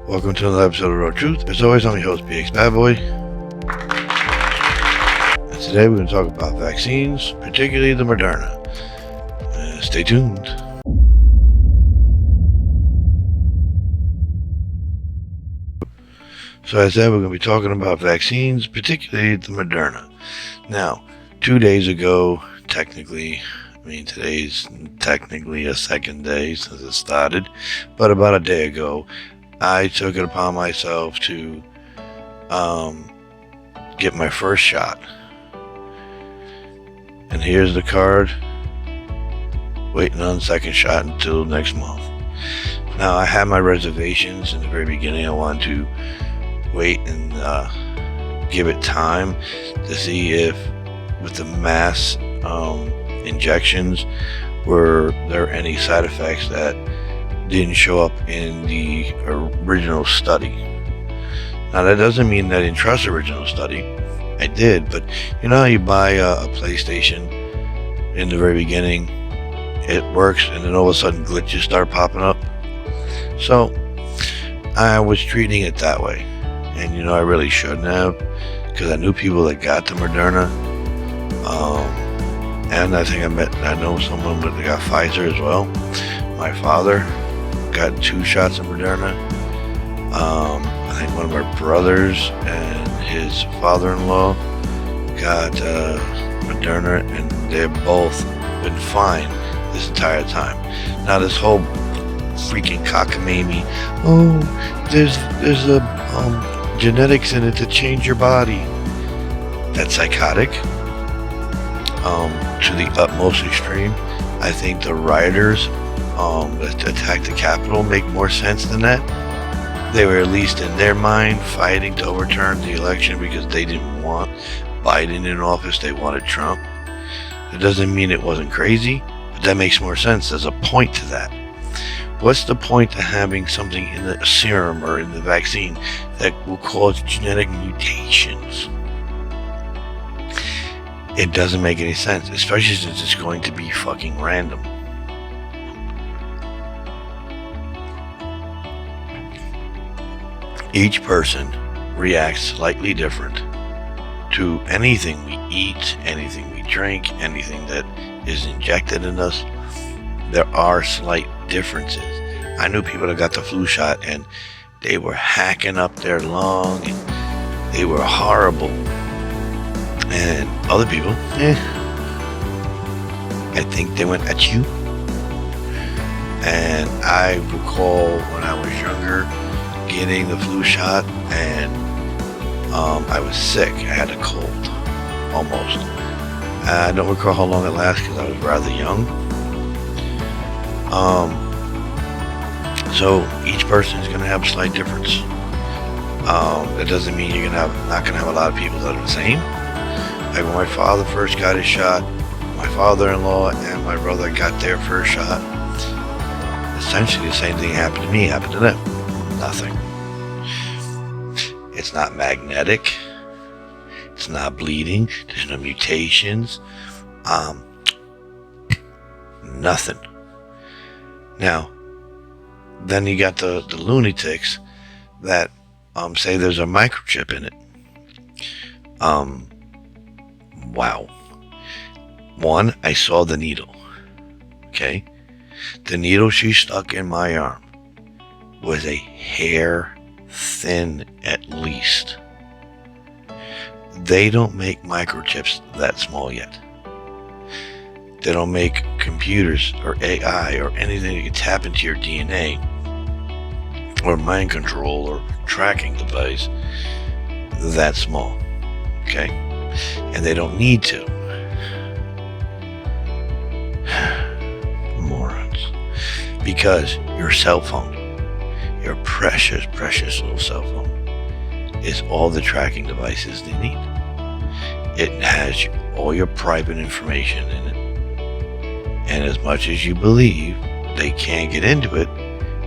Welcome to another episode of Raw Truth. As always, I'm your host, BX Bad Boy. And today we're going to talk about vaccines, particularly the Moderna. Stay tuned. So as I said, we're going to be talking about vaccines, particularly the Moderna. Now, 2 days ago, today's technically a second day since it started, but about a day ago, I took it upon myself to get my first shot. And here's the card. Waiting on the second shot until next month. Now, I had my reservations in the very beginning. I wanted to wait and give it time to see if with the mass injections were there any side effects that didn't show up in the original study. Now, that doesn't mean that I didn't trust the original study. I did, but you know how you buy a PlayStation in the very beginning, it works, and then all of a sudden glitches start popping up? So I was treating it that way, and I really shouldn't have, because I knew people that got the Moderna, and I think I know someone that got Pfizer as well. My father got 2 shots of Moderna. I think one of my brothers and his father-in-law got Moderna, and they've both been fine this entire time. Now, this whole freaking cockamamie, there's a genetics in it to change your body. That's psychotic to the utmost extreme. I think the rioters that attacked the Capitol make more sense than that. They were, at least in their mind, fighting to overturn the election because they didn't want Biden in office. They wanted Trump. It doesn't mean it wasn't crazy, but that makes more sense. There's a point to that. What's the point to having something in the serum or in the vaccine that will cause genetic mutations? It doesn't make any sense, especially since it's going to be fucking random. Each person reacts slightly different to anything we eat, anything we drink, anything that is injected in us. There are slight differences. I knew people that got the flu shot and they were hacking up their lung and they were horrible. And other people, I think they went at you. And I recall when I was younger getting the flu shot, and I was sick. I had a cold, almost. I don't recall how long it lasted because I was rather young. So each person is going to have a slight difference. That doesn't mean you're not going to have a lot of people that are the same. Like when my father first got his shot, my father-in-law and my brother got their first shot. Essentially the same thing happened to me, happened to them. Nothing. It's not magnetic. It's not bleeding. There's no mutations. Nothing. Now, then you got the lunatics that say there's a microchip in it. Wow. One, I saw the needle. Okay? The needle she stuck in my arm was a hair thin at least. They don't make microchips that small yet. They don't make computers or AI or anything that can tap into your DNA or mind control or tracking device that small. Okay? And they don't need to. Morons. Because your cell phone, your precious, precious little cell phone, is all the tracking devices they need. It has all your private information in it. And as much as you believe they can't get into it,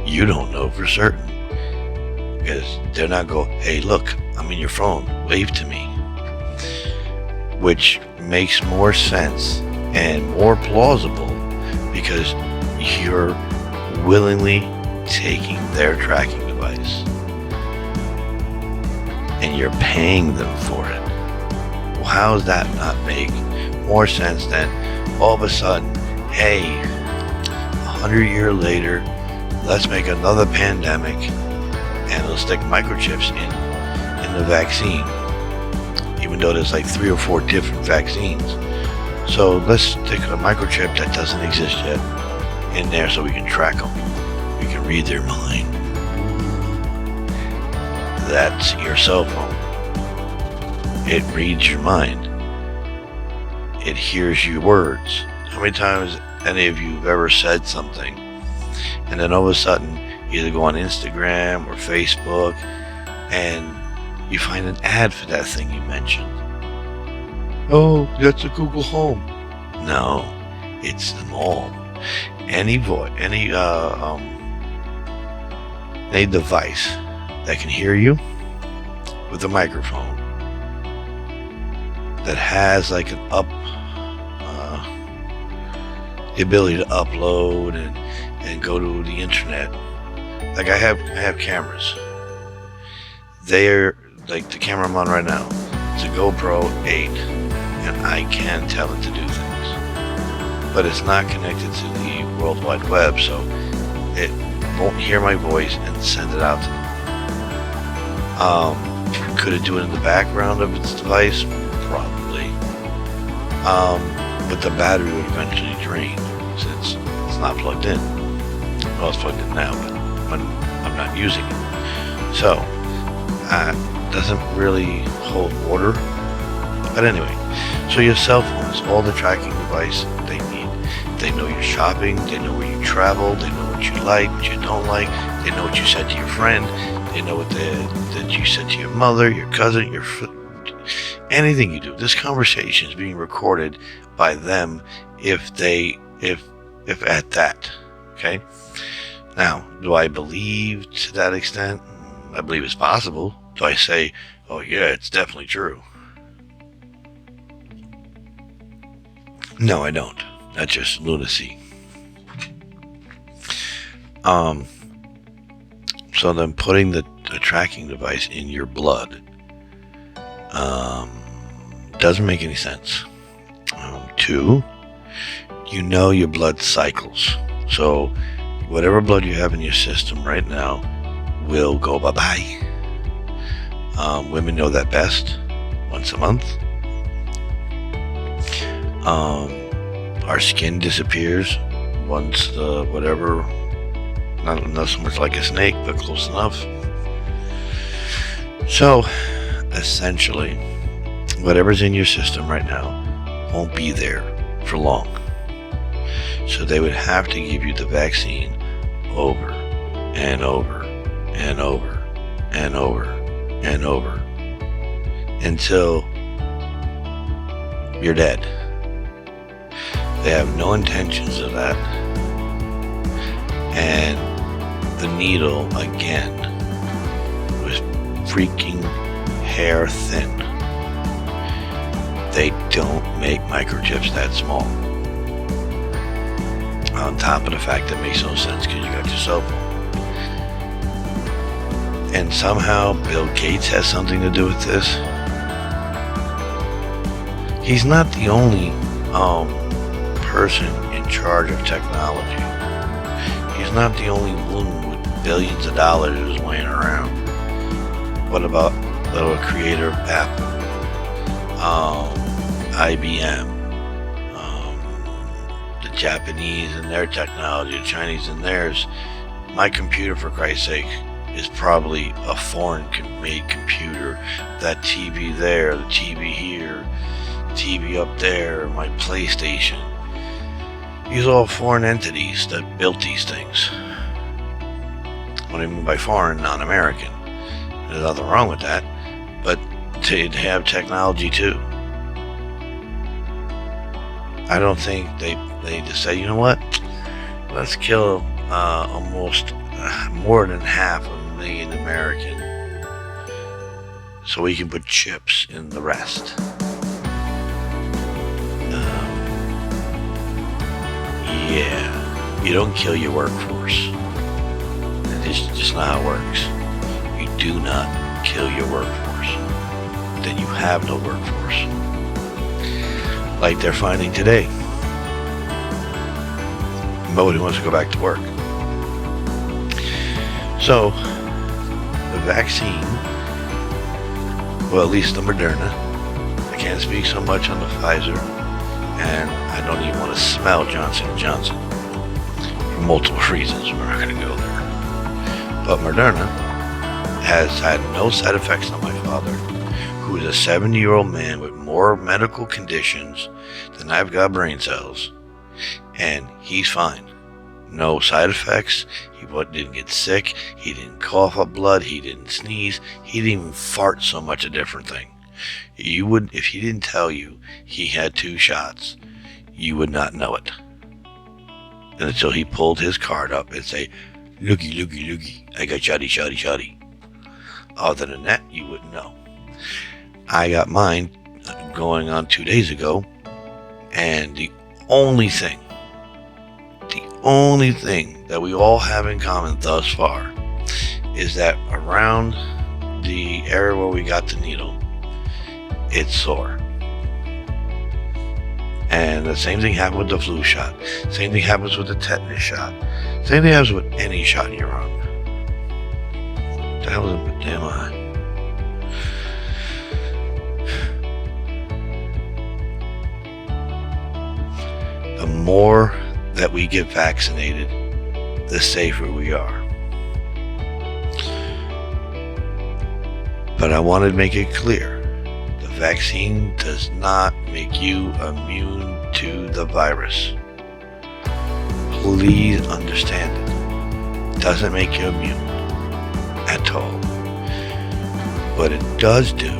you don't know for certain. Because they're not going, hey, look, I'm in your phone, wave to me. Which makes more sense and more plausible because you're willingly taking their tracking device. and you're paying them for it. Well, how does that not make more sense than all of a sudden, hey, 100 years later, let's make another pandemic and let's stick microchips in the vaccine, even though there's like 3 or 4 different vaccines. So let's stick a microchip that doesn't exist yet in there so we can track them. We can read their mind. That's your cell phone. It reads your mind. It hears your words. How many times any of you have ever said something and then all of a sudden you either go on Instagram or Facebook and you find an ad for that thing you mentioned? Oh, that's a Google Home. No, it's them all. Any device that can hear you with a microphone, that has like an the ability to upload and go to the internet. Like I have cameras. They're like the camera I'm on right now. It's a GoPro 8, and I can tell it to do things, but it's not connected to the World Wide Web, so it won't hear my voice and send it out to them. Could it do it in the background of its device? Probably. But the battery would eventually drain since it's not plugged in. Well, it's plugged in now, but when I'm not using it. So, doesn't really hold water. But anyway, so your cell phone is all the tracking device they need. They know you're shopping, they know where you travel, they know what you like, what you don't like, they know what you said to your friend, they know what that you said to your mother, your cousin, anything you do. This conversation is being recorded by them if at that. Okay? Now, do I believe to that extent? I believe it's possible. Do I say, oh yeah, it's definitely true? No, I don't. That's just lunacy. So then putting the tracking device in your blood doesn't make any sense. 2, you know your blood cycles. So whatever blood you have in your system right now will go bye-bye. Women know that best. Once a month. Our skin disappears once the whatever, not so much like a snake, but close enough. So essentially, whatever's in your system right now won't be there for long. So they would have to give you the vaccine over and over and over and over and over until you're dead. They have no intentions of that. And the needle, again, was freaking hair thin. They don't make microchips that small. On top of the fact that makes no sense because you got your cell phone. And somehow Bill Gates has something to do with this. He's not the only person in charge of technology. He's not the only loon with billions of dollars laying around. What about the creator of Apple, IBM, the Japanese and their technology, the Chinese and theirs? My computer, for Christ's sake, is probably a foreign-made computer. That TV there, the TV here, TV up there, my PlayStation. These are all foreign entities that built these things. What I mean by foreign, non-American. There's nothing wrong with that, but they have technology too. I don't think they just say, you know what, let's kill almost more than 500,000 American so we can put chips in the rest. Yeah, you don't kill your workforce. It's just not how it works. You do not kill your workforce. Then you have no workforce. Like they're finding today. Nobody wants to go back to work. So, the vaccine, well, at least the Moderna, I can't speak so much on the Pfizer, and I don't even want to smell Johnson & Johnson for multiple reasons. We're not going to go there. But Moderna has had no side effects on my father, who is a 70-year-old man with more medical conditions than I've got brain cells, and he's fine. No side effects. He didn't get sick. He didn't cough up blood. He didn't sneeze. He didn't even fart so much a different thing. You would, if he didn't tell you he had 2 shots, you would not know it. And until he pulled his card up and say, looky, looky, looky, I got shotty, shotty, shotty. Other than that, you wouldn't know. I got mine going on 2 days ago, and the only thing that we all have in common thus far is that around the area where we got the needle, it's sore. And the same thing happened with the flu shot. Same thing happens with the tetanus shot. Same thing happens with any shot in your arm. That was a damn eye. The more that we get vaccinated, the safer we are. But I want to make it clear, the vaccine does not make you immune to the virus. Please understand it. It doesn't make you immune at all. What it does do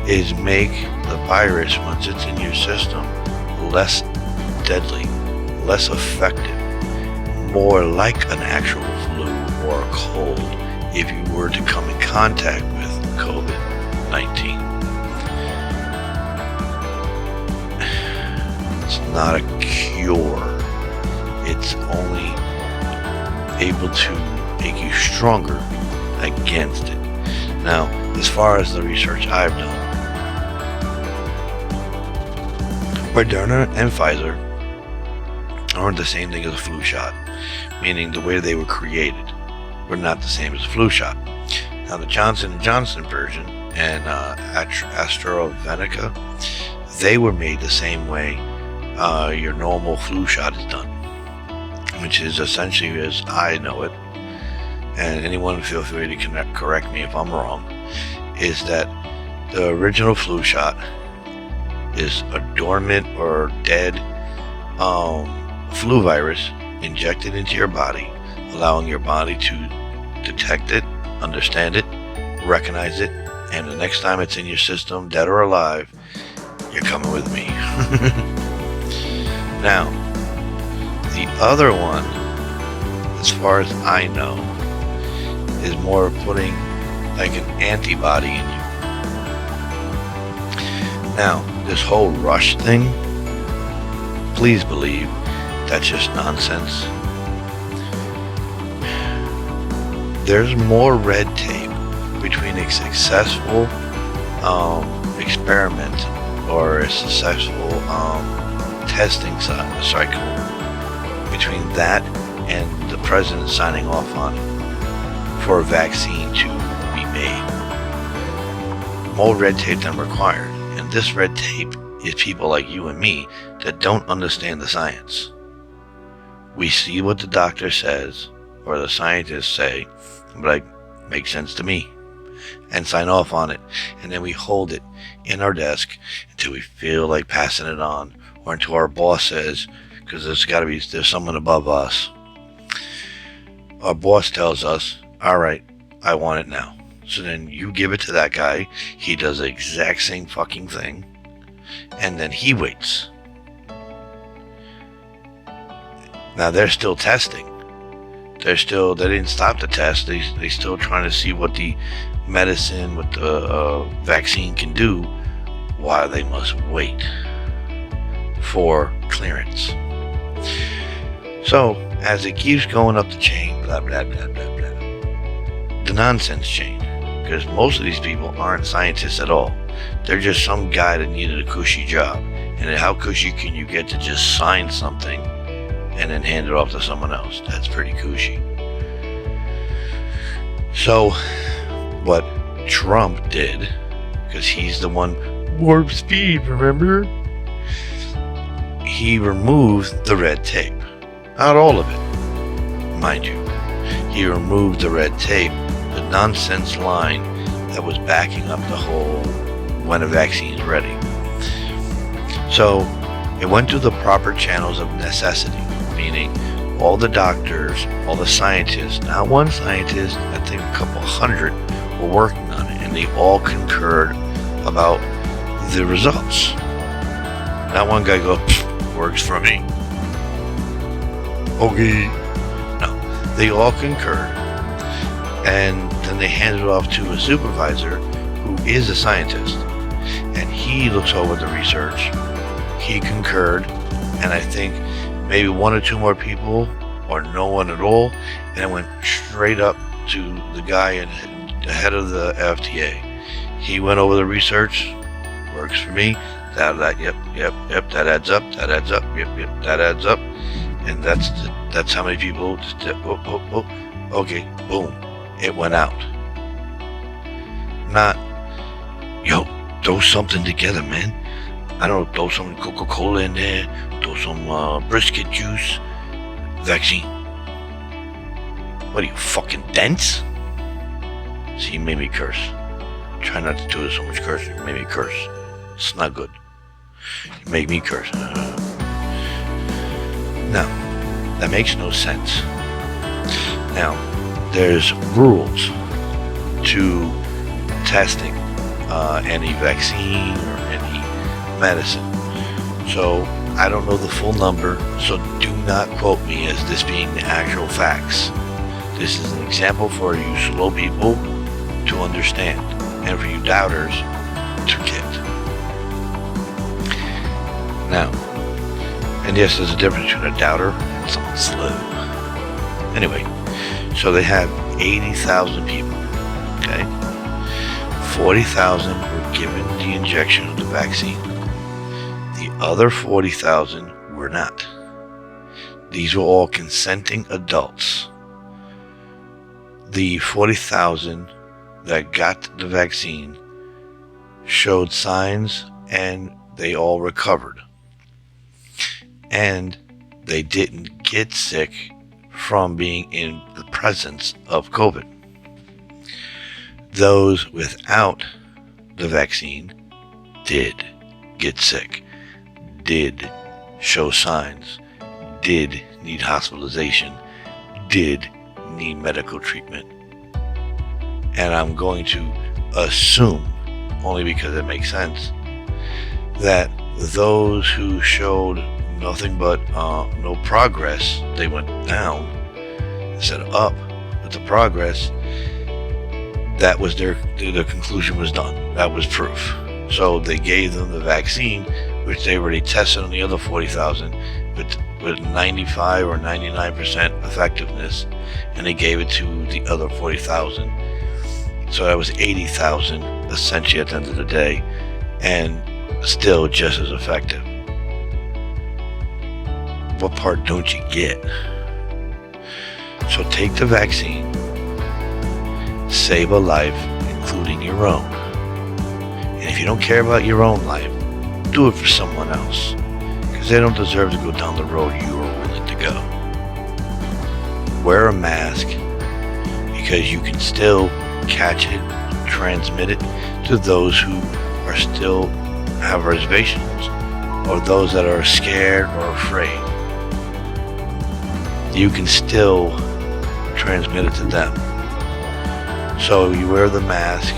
is make the virus, once it's in your system, less deadly, less effective, more like an actual flu or a cold if you were to come in contact with COVID-19. It's not a cure. It's only able to make you stronger against it. Now, as far as the research I've done, Moderna and Pfizer aren't the same thing as a flu shot, meaning the way they were created were not the same as a flu shot. Now, the Johnson & Johnson version and AstraZeneca, they were made the same way your normal flu shot is done, which is essentially, as I know it, and anyone feel free to correct me if I'm wrong, is that the original flu shot is a dormant or dead flu virus injected into your body, allowing your body to detect it, understand it, recognize it, and the next time it's in your system, dead or alive, you're coming with me. Now, the other one, as far as I know, is more putting like an antibody in you. Now, this whole rush thing, please believe that's just nonsense. There's more red tape between a successful experiment or a successful testing cycle, between that and the president signing off on it for a vaccine to be made. More red tape than required. And this red tape is people like you and me that don't understand the science. We see what the doctor says or the scientists say, like, makes sense to me, and sign off on it, and then we hold it in our desk until we feel like passing it on, or until our boss says, because there's someone above us. Our boss tells us, all right, I want it now. So then you give it to that guy, he does the exact same fucking thing, and then he waits. Now they're still testing. They didn't stop the test. They still trying to see what the medicine, what the vaccine can do, while they must wait for clearance. So as it keeps going up the chain, blah, blah, blah, blah, blah, the nonsense chain, because most of these people aren't scientists at all. They're just some guy that needed a cushy job. And how cushy can you get to just sign something and then hand it off to someone else? That's pretty cushy. So what Trump did, because he's the one, warp speed, remember? He removed the red tape. Not all of it, mind you. He removed the red tape, the nonsense line that was backing up the whole when a vaccine's ready. So it went through the proper channels of necessity, meaning all the doctors, all the scientists, not one scientist, I think a couple hundred were working on it, and they all concurred about the results. Not one guy goes, works for me. Okay. No, they all concurred, and then they handed it off to a supervisor who is a scientist, and he looks over the research. He concurred, and I think maybe one or two more people, or no one at all, and it went straight up to the guy and the head of the FDA. He went over the research. Works for me. Yep, that adds up, yep, that adds up. And that's how many people just okay, boom, it went out. Not, yo, throw something together, man. I don't know, throw some Coca-Cola in there, throw some brisket juice, vaccine. What are you, fucking dense? See, you made me curse. Try not to do so much cursing. You made me curse. It's not good. You make me curse. No, that makes no sense. Now, there's rules to testing any vaccine or any medicine. So I don't know the full number, so do not quote me as this being the actual facts. This is an example for you slow people to understand, and for you doubters to get. Now, and yes, there's a difference between a doubter and someone slow. Anyway, so they have 80,000 people, okay? 40,000 were given the injection of the vaccine. The other 40,000 were not. These were all consenting adults. The 40,000 that got the vaccine showed signs, and they all recovered. And they didn't get sick from being in the presence of COVID. Those without the vaccine did get sick, did show signs, did need hospitalization, did need medical treatment. And I'm going to assume, only because it makes sense, that those who showed nothing but no progress, they went down instead of up with the progress. That was the conclusion was done. That was proof. So they gave them the vaccine, which they already tested on the other 40,000 with 95 or 99% effectiveness, and they gave it to the other 40,000. So that was 80,000 essentially at the end of the day, and still just as effective. What part don't you get? So take the vaccine, save a life, including your own. And if you don't care about your own life, do it for someone else, because they don't deserve to go down the road you are willing to go. Wear a mask, because you can still catch it, transmit it to those who are still have reservations, or those that are scared or afraid. You can still transmit it to them. So you wear the mask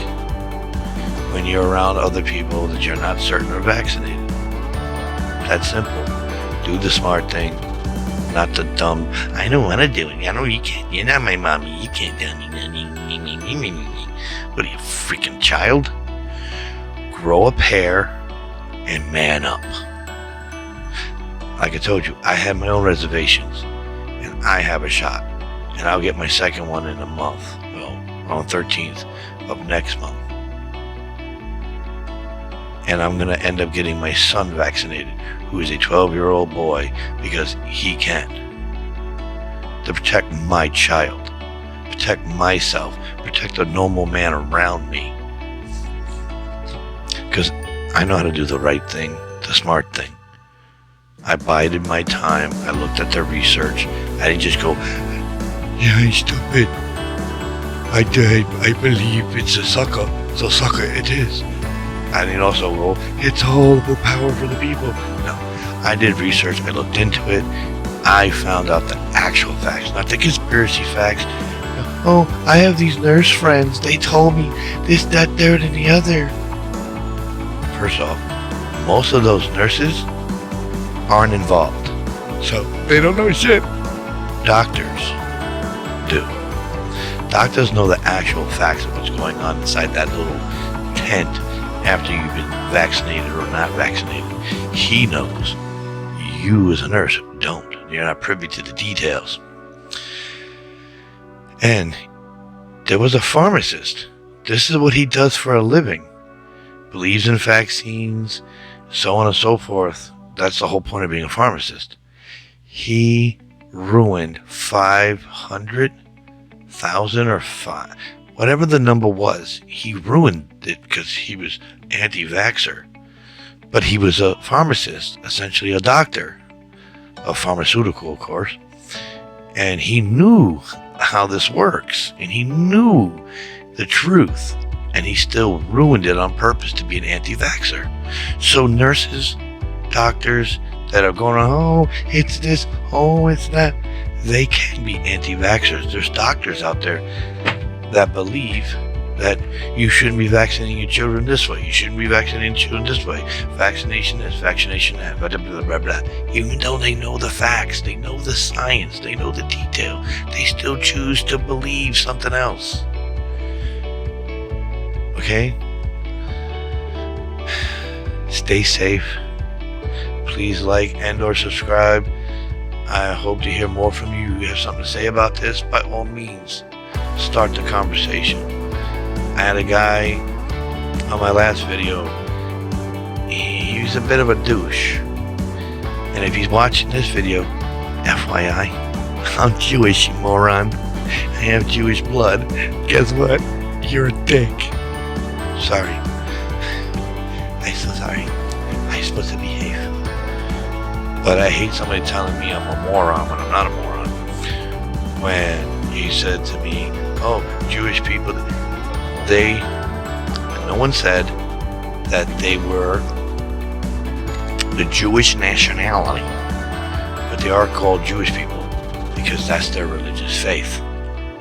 when you're around other people that you're not certain are vaccinated. That's simple. Do the smart thing, not the dumb, I don't want to do it. I know you can't. You're not my mommy. You can't tell me nothing. What are you, freaking child? Grow a pair and man up. Like I told you, I have my own reservations, and I have a shot, and I'll get my second one in a month. Well, on the 13th of next month. And I'm going to end up getting my son vaccinated, who is a 12-year-old boy, because he can. To protect my child, protect myself, protect the normal man around me. Because I know how to do the right thing, the smart thing. I bided my time. I looked at the research. I didn't just go, yeah, I'm stupid. I believe it's a sucker, so sucker it is. I didn't also go, it's all the power for the people. No, I did research. I looked into it. I found out the actual facts, not the conspiracy facts. Oh, I have these nurse friends. They told me this, that, there, and the other. First off, most of those nurses aren't involved, so they don't know shit. Doctors do. Doctors know the actual facts of what's going on inside that little tent after you've been vaccinated or not vaccinated. He knows. You as a nurse don't. You're not privy to the details. And there was a pharmacist. This is what he does for a living. Believes in vaccines, so on and so forth. That's the whole point of being a pharmacist. He ruined 500,000 or whatever the number was. He ruined it because he was anti-vaxxer. But he was a pharmacist, essentially a doctor, a pharmaceutical, of course. And he knew how this works, and he knew the truth, and he still ruined it on purpose to be an anti-vaxxer. So nurses, doctors that are going, oh, it's this, oh, it's that, they can be anti-vaxxers. There's doctors out there that believe that you shouldn't be vaccinating your children this way. You shouldn't be vaccinating children this way. Vaccination this, vaccination that, blah, blah, blah, blah. Even though they know the facts, they know the science, they know the detail, they still choose to believe something else. Okay? Stay safe. Please like and or subscribe. I hope to hear more from you. If you have something to say about this, by all means, start the conversation. I had a guy on my last video. He's a bit of a douche. And if he's watching this video, FYI, I'm Jewish, you moron. I have Jewish blood. Guess what? You're a dick. Sorry. I'm so sorry. I'm supposed to behave. But I hate somebody telling me I'm a moron when I'm not a moron. When he said to me, oh, Jewish people, no one said that they were the Jewish nationality, but they are called Jewish people because that's their religious faith.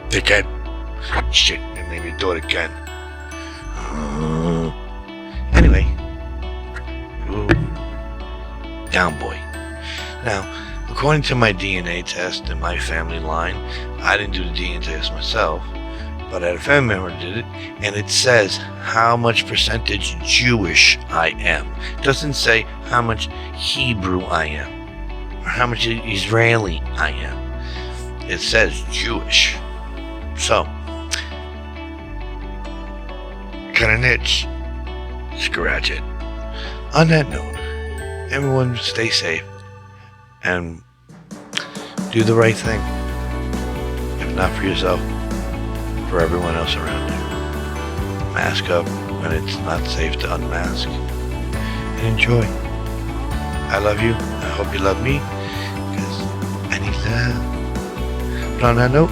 Dickhead. Shit, they made me do it again. Anyway. Ooh. Down boy. Now, according to my DNA test in my family line, I didn't do the DNA test myself, but I had a family member who did it, and it says how much percentage Jewish I am. It doesn't say how much Hebrew I am, or how much Israeli I am. It says Jewish. So, got an itch, scratch it. On that note, everyone stay safe and do the right thing. If not for yourself, for everyone else around you. Mask up when it's not safe to unmask. And enjoy. I love you. I hope you love me. Because I need love. But on that note,